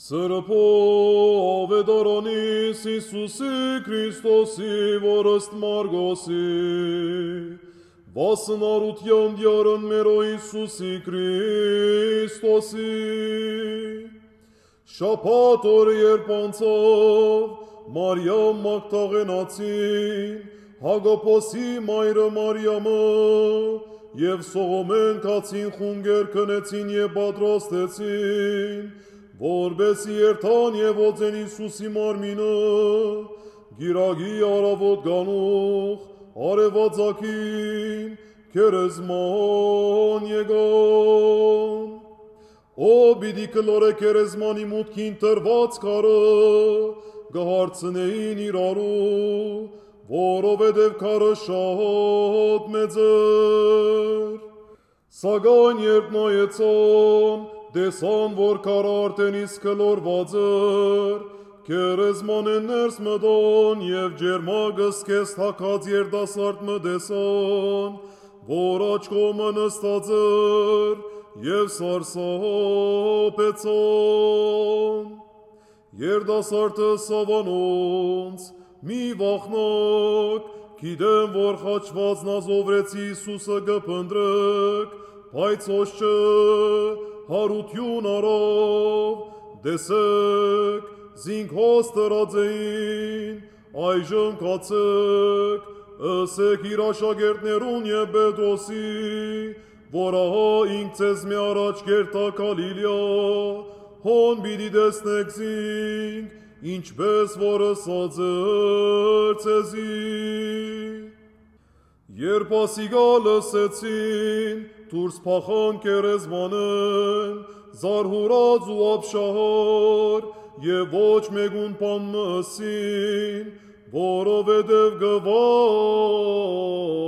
Սրբով է դարանիս Իսուսի Քրիստոսի որստ Մարգոսի, վասնարության դյարն մերո Իսուսի Քրիստոսի, շաբաթ օրը երբ անցավ Մարիամ Մագդաղենացին, Հագոպոսի մայրը Մարիամը, և Սողոմեն կացին խունգեր քնեցին և պատրաստեցին, որբեսի երթան և օծեն Իսուսի մարմինը, գիրագի առավոտ գանուխ, արևածագին, քերեզման եկան։ Ո պիտի կլորե քերեզմանի մուտքին տրված քարը, գահարցնեին իրարու, որովհետև քարը շատ մեծ էր։ Սակայն երբ նայեցան, տեսան, որ քարը արդենից կլորված էր, քերեզմանեն ներս մտան և ջերմագը սկես թաքած երիտասարդ մը տեսան, որ աչքոմը նստած էր և սարսափեցան։ Երիտասարդը սավանոնց, մի վախնակ, գիտեմ, որ խաչված նազովրեցի Իսուսը կփնտրեք, բայց ոչ չէ, հարություն առավ, տեսեք, զինք հաստրած էին, այժմ կացեք, ըսեք իր աշակերտներուն և Պետրոսի, որ ահա ինք ձեզ մի առաջ կերտա Գալիլյա, հոն պիտի տեսնեք զինք, ինչպես որ ըսած էր ձեզի։ Երբ ասիգա լսեցին, դուրս փախան քերեզմանեն, զարհուրած ու ապշահար, և ոչ մեկուն բան մըսին, որովհետև գվար